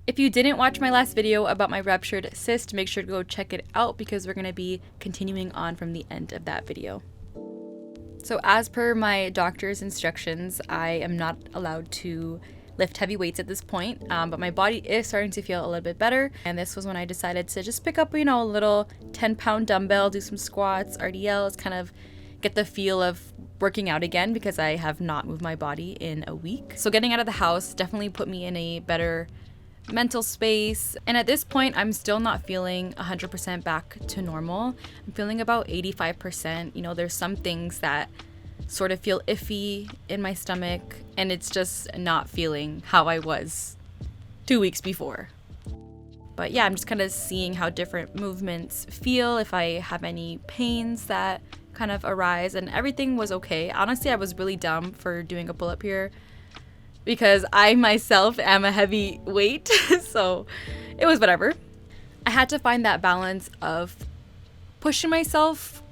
If you didn't watch my last video about my ruptured cyst, make sure to go check it out because we're going to be continuing on from the end of that video. So as per my doctor's instructions, I am not allowed to lift heavy weights at this point, but my body is starting to feel a little bit better. And this was when I decided to just pick up, a little 10-pound dumbbell, do some squats, RDLs, kind of get the feel of working out again because I have not moved my body in a week. So getting out of the house definitely put me in a better mental space. And at this point, I'm still not feeling 100% back to normal. I'm feeling about 85%. There's some things that sort of feel iffy in my stomach, and it's just not feeling how I was 2 weeks before. But yeah, I'm just kind of seeing how different movements feel, if I have any pains that kind of arise, and everything was okay. Honestly, I was really dumb for doing a pull-up here because I myself am a heavy weight, so it was whatever. I had to find that balance of pushing myself,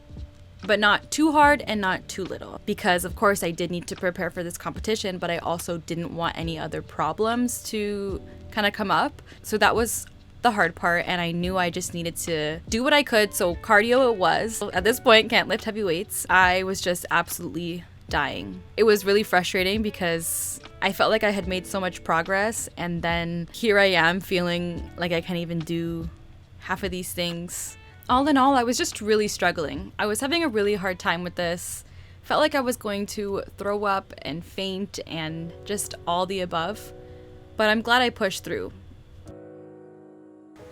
but not too hard and not too little, because of course I did need to prepare for this competition, but I also didn't want any other problems to kind of come up. So that was the hard part, and I knew I just needed to do what I could. So cardio it was. At this point, can't lift heavy weights. I was just absolutely dying. It was really frustrating because I felt like I had made so much progress, and then here I am feeling like I can't even do half of these things. All in all, I was just really struggling. I was having a really hard time with this. Felt like I was going to throw up and faint and just all the above, but I'm glad I pushed through.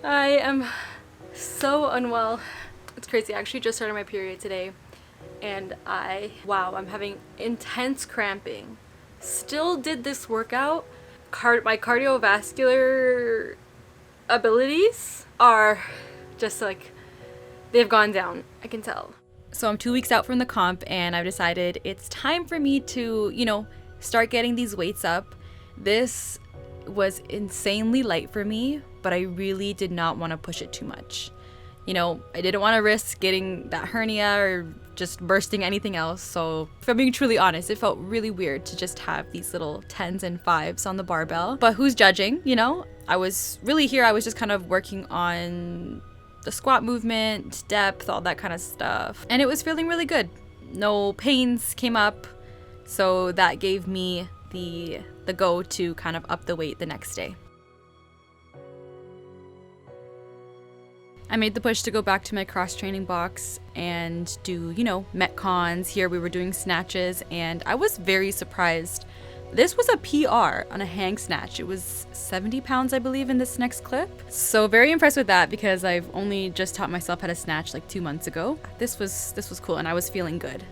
I am so unwell. It's crazy. I actually just started my period today, and I'm having intense cramping. Still did this workout. My cardiovascular abilities are just like, they've gone down, I can tell. So I'm 2 weeks out from the comp, and I've decided it's time for me to, start getting these weights up. This was insanely light for me, but I really did not want to push it too much. I didn't want to risk getting that hernia or just bursting anything else. So if I'm being truly honest, it felt really weird to just have these little 10s and 5s on the barbell. But who's judging, I was really here. I was just kind of working on the squat movement, depth, all that kind of stuff. And it was feeling really good. No pains came up. So that gave me the go to kind of up the weight the next day. I made the push to go back to my cross training box and do, Metcons. Here we were doing snatches, and I was very surprised. This was a PR on a hang snatch. It was 70 pounds, I believe, in this next clip. So very impressed with that because I've only just taught myself how to snatch like 2 months ago. This was cool, and I was feeling good.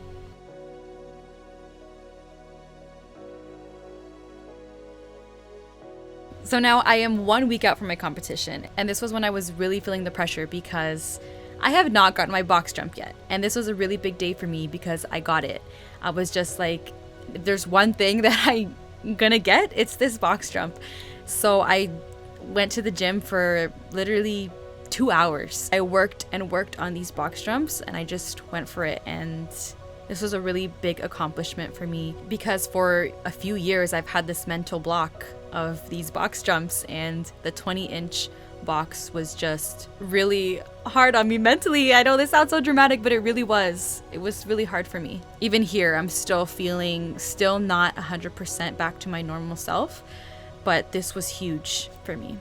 So now I am 1 week out from my competition, and this was when I was really feeling the pressure because I have not gotten my box jump yet. And this was a really big day for me because I got it. I was just like, if there's one thing that I'm gonna get, it's this box jump. So I went to the gym for literally 2 hours. I worked and worked on these box jumps, and I just went for it. And this was a really big accomplishment for me because for a few years I've had this mental block of these box jumps, and the 20-inch box was just really hard on me mentally. I know this sounds so dramatic, but it really was. It was really hard for me. Even here, I'm still not 100% back to my normal self, but this was huge for me.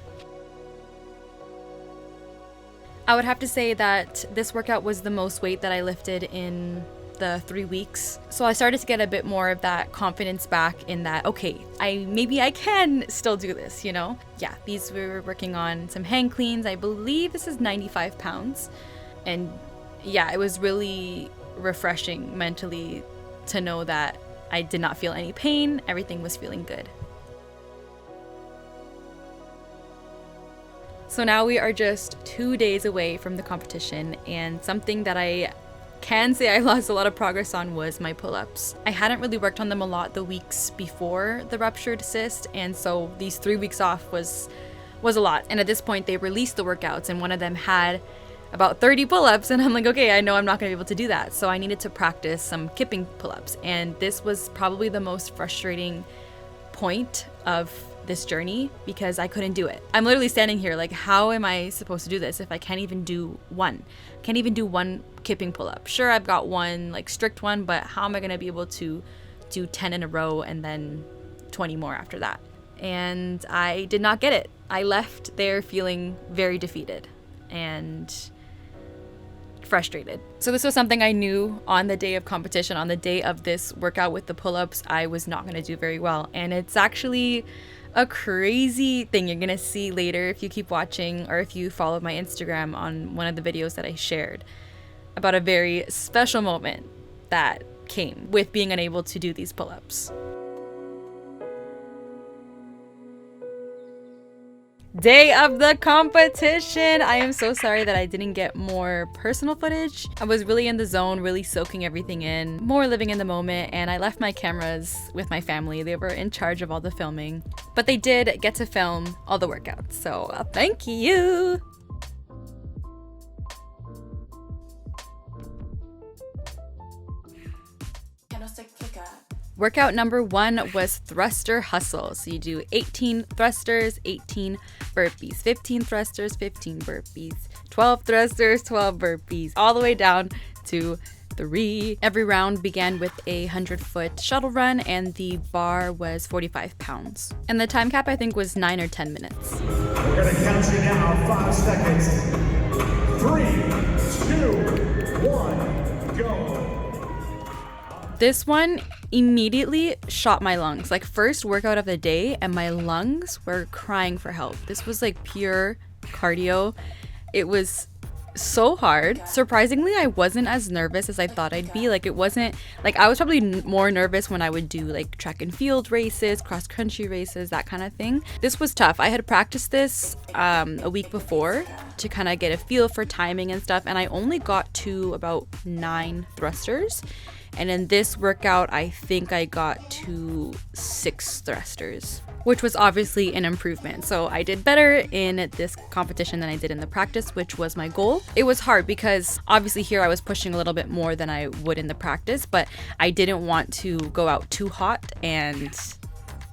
I would have to say that this workout was the most weight that I lifted in the 3 weeks. So I started to get a bit more of that confidence back in that, okay, maybe I can still do this, Yeah, we were working on some hang cleans. I believe this is 95 pounds. And yeah, it was really refreshing mentally to know that I did not feel any pain. Everything was feeling good. So now we are just 2 days away from the competition, and something that I can say I lost a lot of progress on was my pull-ups. I hadn't really worked on them a lot the weeks before the ruptured cyst, and so these 3 weeks off was a lot. And at this point they released the workouts, and one of them had about 30 pull-ups, and I'm like, okay, I know I'm not gonna be able to do that. So I needed to practice some kipping pull-ups, and this was probably the most frustrating point of this journey because I couldn't do it. I'm literally standing here like, how am I supposed to do this if I can't even do one? Can't even do one kipping pull-up. Sure, I've got one like strict one, but how am I gonna be able to do 10 in a row and then 20 more after that? And I did not get it. I left there feeling very defeated and frustrated. So this was something I knew on the day of competition, on the day of this workout with the pull-ups, I was not going to do very well. And it's actually a crazy thing you're going to see later if you keep watching or if you follow my Instagram on one of the videos that I shared about a very special moment that came with being unable to do these pull-ups. Day of the competition. I am so sorry that I didn't get more personal footage. I was really in the zone, really soaking everything in, more living in the moment, and I left my cameras with my family. They were in charge of all the filming, but they did get to film all the workouts, so thank you. Workout number 1 was thruster hustle. So you do 18 thrusters, 18 burpees, 15 thrusters, 15 burpees, 12 thrusters, 12 burpees, all the way down to 3. Every round began with a 100-foot shuttle run and the bar was 45 pounds. And the time cap I think was 9 or 10 minutes. We're gonna count you now, 5 seconds. 3, 2, 1, go. This one immediately shot my lungs. Like first workout of the day and my lungs were crying for help. This was like pure cardio. It was so hard. Surprisingly, I wasn't as nervous as I thought I'd be. Like it wasn't like I was probably more nervous when I would do like track and field races, cross country races, that kind of thing. This was tough. I had practiced this a week before to kind of get a feel for timing and stuff, and I only got to about 9 thrusters. And in this workout, I think I got to 6 thrusters, which was obviously an improvement. So I did better in this competition than I did in the practice, which was my goal. It was hard because obviously here I was pushing a little bit more than I would in the practice, but I didn't want to go out too hot and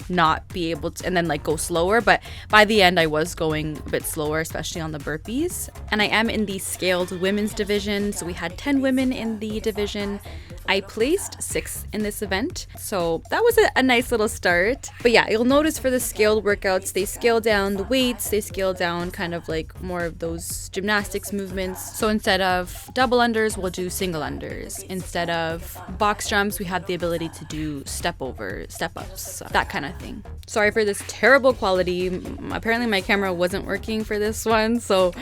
not be able to, and then like go slower. But by the end I was going a bit slower, especially on the burpees. And I am in the scaled women's division, so we had 10 women in the division. I placed 6th in this event, so that was a nice little start. But yeah, you'll notice for the scaled workouts, they scale down the weights, they scale down kind of like more of those gymnastics movements. So instead of double unders, we'll do single unders. Instead of box jumps, we have the ability to do step over, step ups, that kind of thing. Sorry for this terrible quality. Apparently my camera wasn't working for this one, so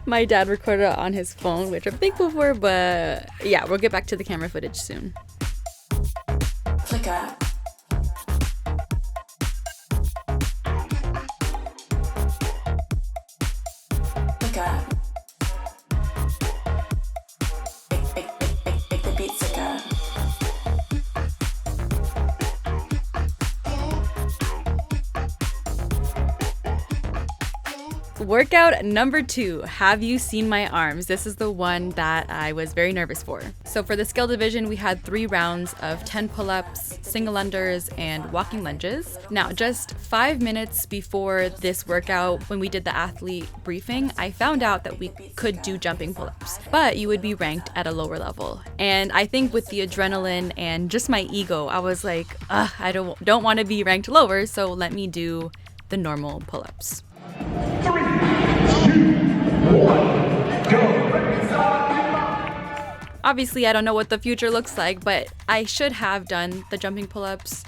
my dad recorded it on his phone, which I'm thankful for, but yeah, we'll get back to the camera footage soon. Flicker. Flicker. Make the beat flicker. Workout number 2, have you seen my arms? This is the one that I was very nervous for. So for the scale division, we had 3 rounds of 10 pull-ups, single unders, and walking lunges. Now, just 5 minutes before this workout, when we did the athlete briefing, I found out that we could do jumping pull-ups, but you would be ranked at a lower level. And I think with the adrenaline and just my ego, I was like, I don't want to be ranked lower, so let me do the normal pull-ups. 3, 2, 1, go. Obviously, I don't know what the future looks like, but I should have done the jumping pull-ups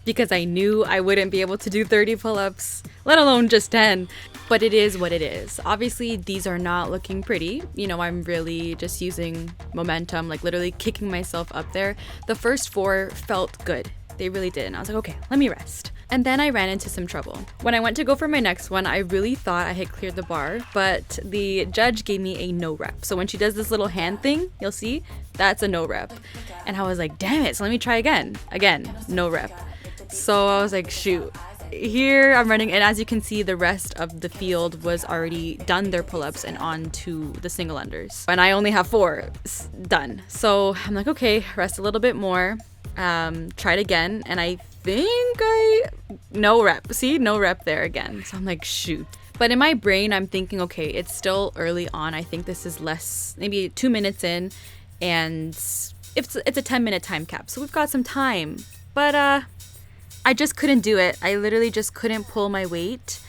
because I knew I wouldn't be able to do 30 pull-ups, let alone just 10. But it is what it is. Obviously, these are not looking pretty. You know, I'm really just using momentum, like literally kicking myself up there. The first 4 felt good. They really did. And I was like, okay, let me rest. And then I ran into some trouble. When I went to go for my next one, I really thought I had cleared the bar, but the judge gave me a no rep. So when she does this little hand thing, you'll see, that's a no rep. And I was like, damn it, so let me try again. Again, no rep. So I was like, shoot. Here I'm running, and as you can see, the rest of the field was already done their pull-ups and on to the single unders. And I only have 4 done. So I'm like, okay, rest a little bit more. Tried again, and I no rep. See, no rep there again. So I'm like, shoot. But in my brain, I'm thinking, okay, it's still early on. I think this is less, maybe 2 minutes in, and it's a 10-minute time cap. So we've got some time. But I just couldn't do it. I literally just couldn't pull my weight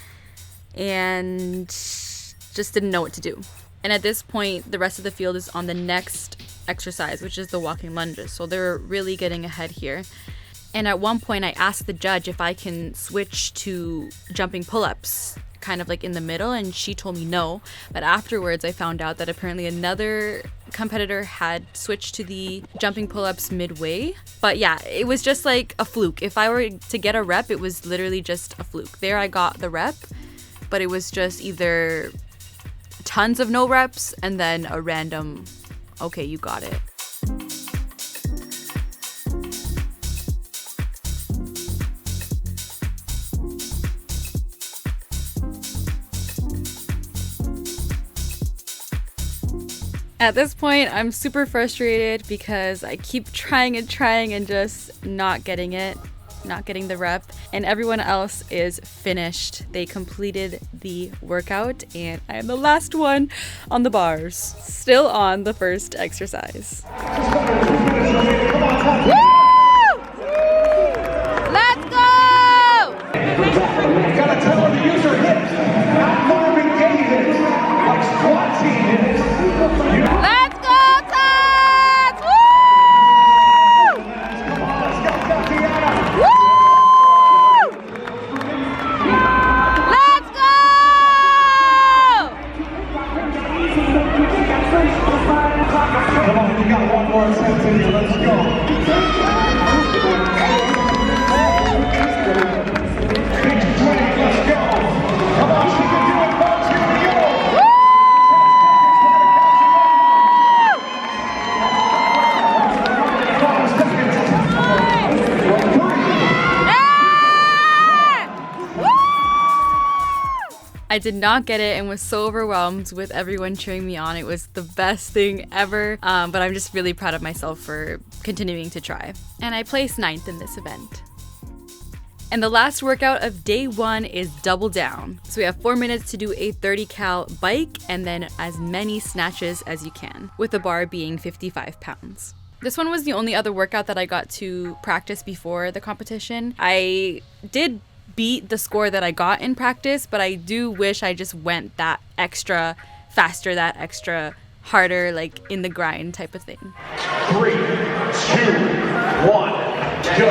and just didn't know what to do. And at this point, the rest of the field is on the next exercise, which is the walking lunges. So they're really getting ahead here. And at one point, I asked the judge if I can switch to jumping pull-ups, kind of like in the middle, and she told me no. But afterwards, I found out that apparently another competitor had switched to the jumping pull-ups midway. But yeah, it was just like a fluke. If I were to get a rep, it was literally just a fluke. There I got the rep, but it was just either tons of no reps and then a random, okay, you got it. At this point, I'm super frustrated because I keep trying and just not getting it, not getting the rep, and everyone else is finished. They completed the workout, and I am the last one on the bars, still on the first exercise. Woo! Let's go! Gotta tell her to use her hips, not Marvin Gaye hips, like squat team hips. Let's go, Tots! Woo! Come on, let's go, Tatiana. Woo! Let's go! Come on, we got one more set in here. Let's go. Big 20, let's go. Come on, she can do it, folks. Here we go. I did not get it and was so overwhelmed with everyone cheering me on. It was the best thing ever, but I'm just really proud of myself for continuing to try. And I placed 9th in this event. And the last workout of day 1 is double down. So we have 4 minutes to do a 30 cal bike and then as many snatches as you can, with the bar being 55 pounds. This one was the only other workout that I got to practice before the competition. I did beat the score that I got in practice, but I do wish I just went that extra faster, that extra harder, like in the grind type of thing. 3, 2, 1, go.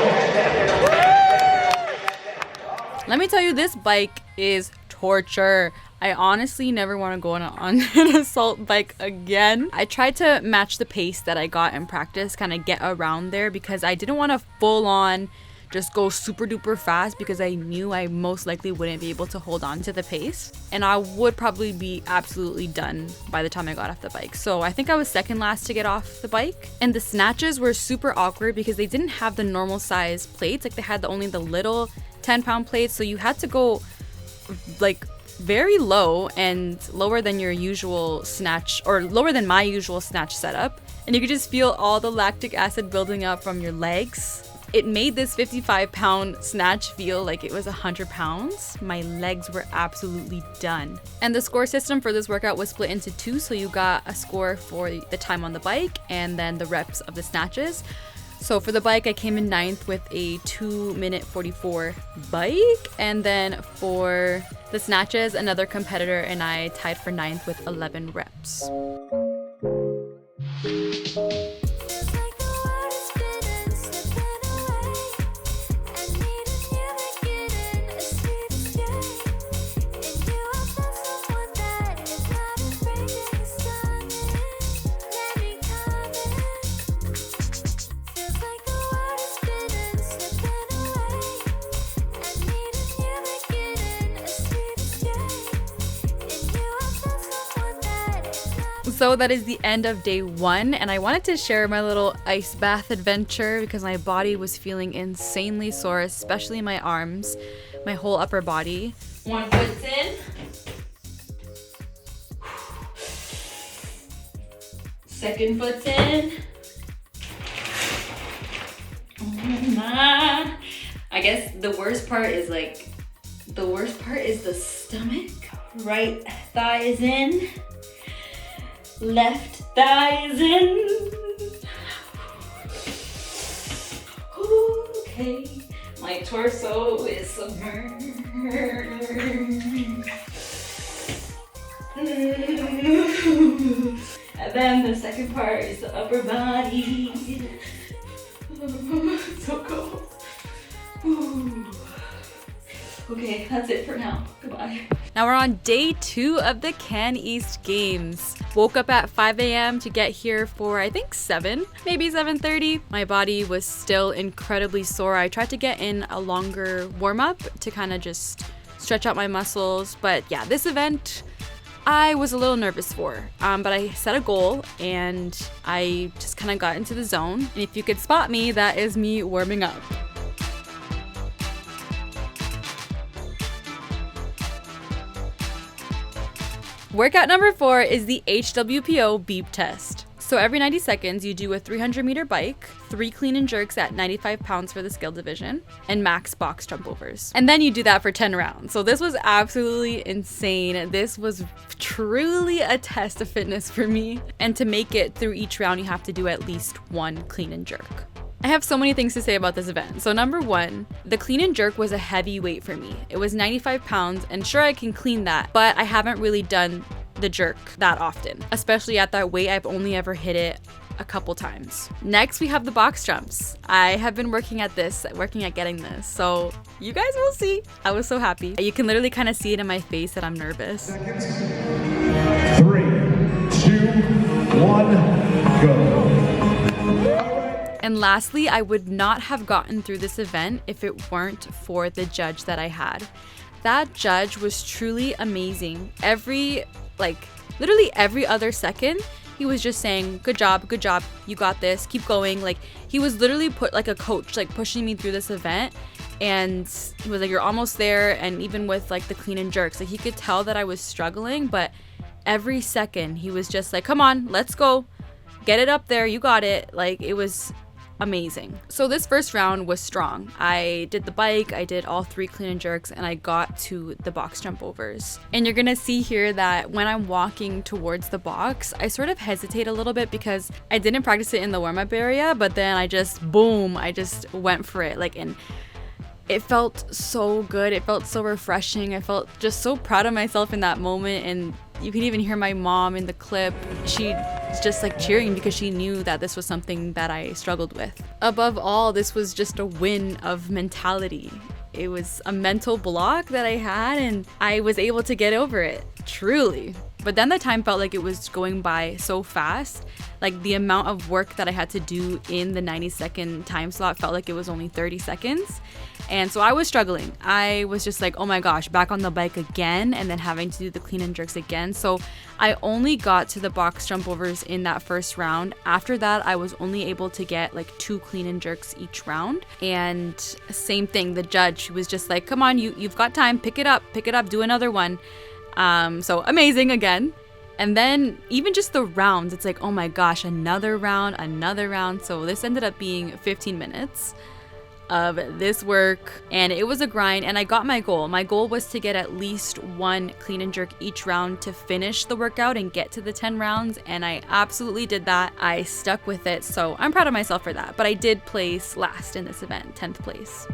Let me tell you, this bike is torture. I honestly never want to go on an assault bike again. I tried to match the pace that I got in practice, kind of get around there, because I didn't want to full on just go super duper fast, because I knew I most likely wouldn't be able to hold on to the pace and I would probably be absolutely done by the time I got off the bike. So I think I was second last to get off the bike, and the snatches were super awkward because they didn't have the normal size plates. Like they had only the little 10-pound plates, so you had to go like very low and lower than your usual snatch, or lower than my usual snatch setup, and you could just feel all the lactic acid building up from your legs. It made this 55-pound snatch feel like it was 100 pounds. My legs were absolutely done. And the score system for this workout was split into 2, so you got a score for the time on the bike and then the reps of the snatches. So for the bike, I came in 9th with a 2-minute 44 bike, and then for the snatches, another competitor and I tied for 9th with 11 reps. So that is the end of day 1, and I wanted to share my little ice bath adventure because my body was feeling insanely sore, especially my arms, my whole upper body. 1 foot's in. Second foot's in. Oh my. I I guess the worst part is the stomach. Right thigh is in, left thigh is in. Okay, my torso is submerged. And then the second part is the upper body. So cold. Okay, that's it for now. Goodbye. Now we're on day 2 of the CanEast games. Woke up at 5 a.m. to get here for I think 7, maybe 7:30. My body was still incredibly sore. I tried to get in a longer warm-up to kind of just stretch out my muscles. But yeah, this event I was a little nervous for, but I set a goal and I just kind of got into the zone. And if you could spot me, that is me warming up. Workout number 4 is the HWPO beep test. So every 90 seconds, you do a 300-meter bike, 3 clean and jerks at 95 pounds for the skill division, and max box jump overs. And then you do that for 10 rounds. So this was absolutely insane. This was truly a test of fitness for me. And to make it through each round, you have to do at least 1 clean and jerk. I have so many things to say about this event. So number 1, the clean and jerk was a heavy weight for me. It was 95 pounds, and sure, I can clean that, but I haven't really done the jerk that often. Especially at that weight, I've only ever hit it a couple times. Next, we have the box jumps. I have been working at getting this, so you guys will see. I was so happy. You can literally kind of see it in my face that I'm nervous. 3, 2, 1, go. And lastly, I would not have gotten through this event if it weren't for the judge that I had. That judge was truly amazing. Literally every other second, he was just saying, good job, you got this, keep going. Like, he was literally put like a coach, like pushing me through this event. And he was like, you're almost there. And even with like the clean and jerks, like he could tell that I was struggling, but every second he was just like, come on, let's go, get it up there, you got it. Like, it was amazing. So this first round was strong. I did the bike, I did all 3 clean and jerks, and I got to the box jump overs. And you're gonna see here that when I'm walking towards the box, I sort of hesitate a little bit because I didn't practice it in the warm-up area, but then I just went for it. And it felt so good. It felt so refreshing. I felt just so proud of myself in that moment. And you can even hear my mom in the clip. She was just like cheering because she knew that this was something that I struggled with. Above all, this was just a win of mentality. It was a mental block that I had and I was able to get over it, truly. But then the time felt like it was going by so fast. Like the amount of work that I had to do in the 90-second time slot felt like it was only 30 seconds. And so I was struggling. I was just like, oh my gosh, back on the bike again, and then having to do the clean and jerks again. So I only got to the box jump overs in that first round. After that, I was only able to get like 2 clean and jerks each round. And same thing, the judge was just like, come on, you've got time, pick it up, do another one. So amazing again. And then even just the rounds, it's like, oh my gosh, another round. So this ended up being 15 minutes of this work, and it was a grind, and I got my goal. My goal was to get at least 1 clean and jerk each round to finish the workout and get to the 10 rounds, and I absolutely did that. I stuck with it, so I'm proud of myself for that. But I did place last in this event, 10th place.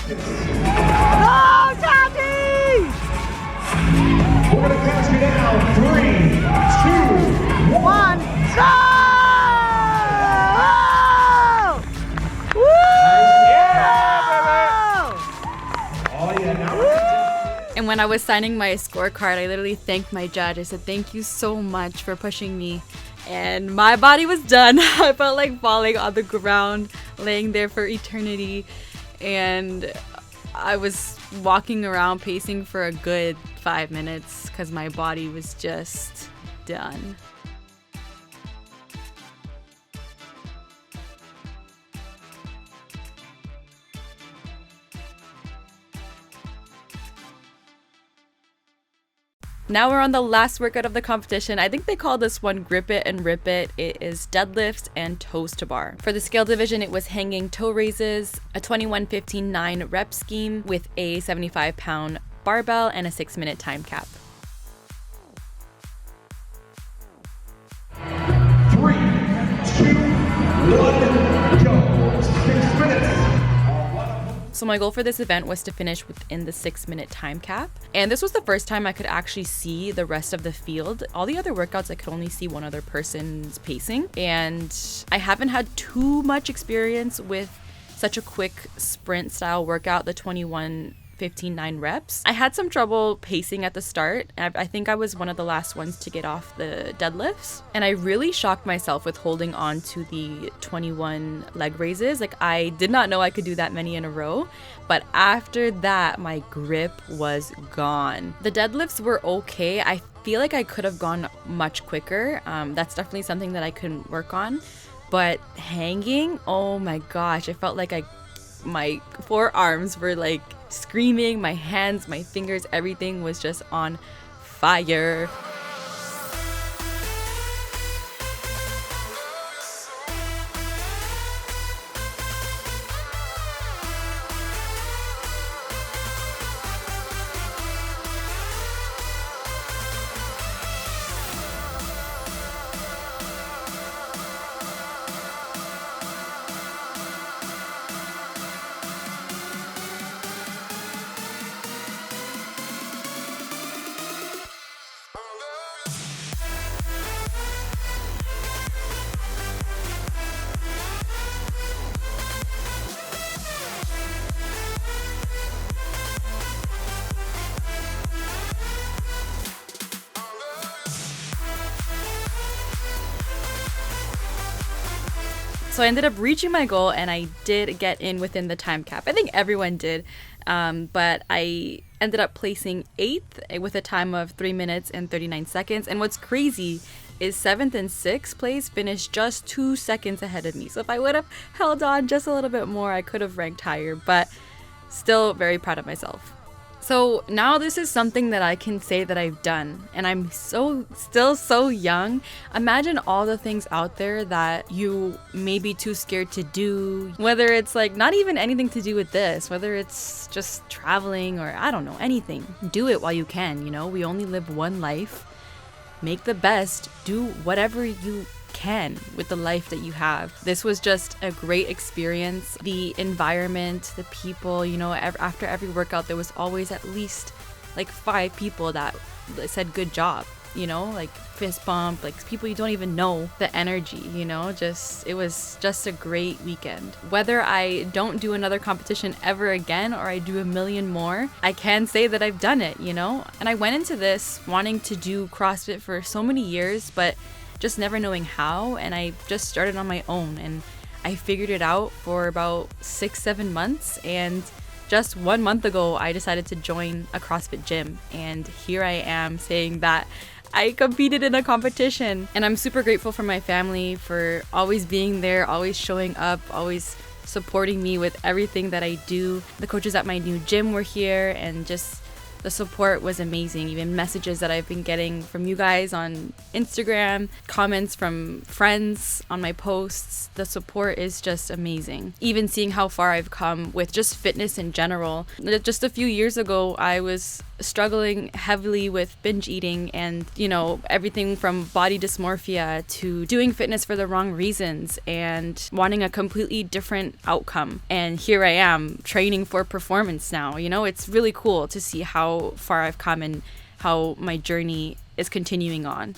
Go, Tati! We're gonna count you down. 3, 2, 1. Go! Woo! Oh yeah, now And when I was signing my scorecard, I literally thanked my judge. I said, thank you so much for pushing me. And my body was done. I felt like falling on the ground, laying there for eternity. And I was walking around pacing for a good 5 minutes because my body was just done. Now we're on the last workout of the competition. I think they call this one Grip It and Rip It. It is deadlifts and toes to bar. For the scale division, it was hanging toe raises, a 21-15-9 rep scheme with a 75-pound barbell and a 6-minute time cap. 3, 2, 1, go. 6 minutes. So my goal for this event was to finish within the 6-minute time cap. And this was the first time I could actually see the rest of the field. All the other workouts, I could only see one other person's pacing. And I haven't had too much experience with such a quick sprint style workout, the 21-15-9 reps. I had some trouble pacing at the start. I think I was one of the last ones to get off the deadlifts. And I really shocked myself with holding on to the 21 leg raises. Like, I did not know I could do that many in a row. But after that, my grip was gone. The deadlifts were okay. I feel like I could have gone much quicker. That's definitely something that I couldn't work on. But hanging, oh my gosh, I felt like my forearms were like screaming, my hands, my fingers, everything was just on fire. So I ended up reaching my goal and I did get in within the time cap. I think everyone did, but I ended up placing 8th with a time of 3 minutes and 39 seconds. And what's crazy is 7th and 6th place finished just 2 seconds ahead of me. So if I would have held on just a little bit more, I could have ranked higher, but still very proud of myself. So now this is something that I can say that I've done, and I'm still so young. Imagine all the things out there that you may be too scared to do, whether it's like not even anything to do with this, whether it's just traveling or I don't know, anything. Do it while you can, you know, we only live one life. Make the best, do whatever you can with the life that you have. This was just a great experience. The environment, the people, you know, after every workout there was always at least like 5 people that said good job, you know, like fist bump, like people you don't even know. The energy, you know, it was just a great weekend. Whether I don't do another competition ever again or I do a million more, I can say that I've done it, you know. And I went into this wanting to do CrossFit for so many years, but just never knowing how, and I just started on my own and I figured it out for about 6-7 months, and just 1 month ago I decided to join a CrossFit gym, and here I am saying that I competed in a competition. And I'm super grateful for my family for always being there, always showing up, always supporting me with everything that I do. The coaches at my new gym were here, and just the support was amazing. Even messages that I've been getting from you guys on Instagram, comments from friends on my posts, the support is just amazing. Even seeing how far I've come with just fitness in general. Just a few years ago, I was struggling heavily with binge eating and, you know, everything from body dysmorphia to doing fitness for the wrong reasons and wanting a completely different outcome. And here I am training for performance now. You know, it's really cool to see how far I've come and how my journey is continuing on.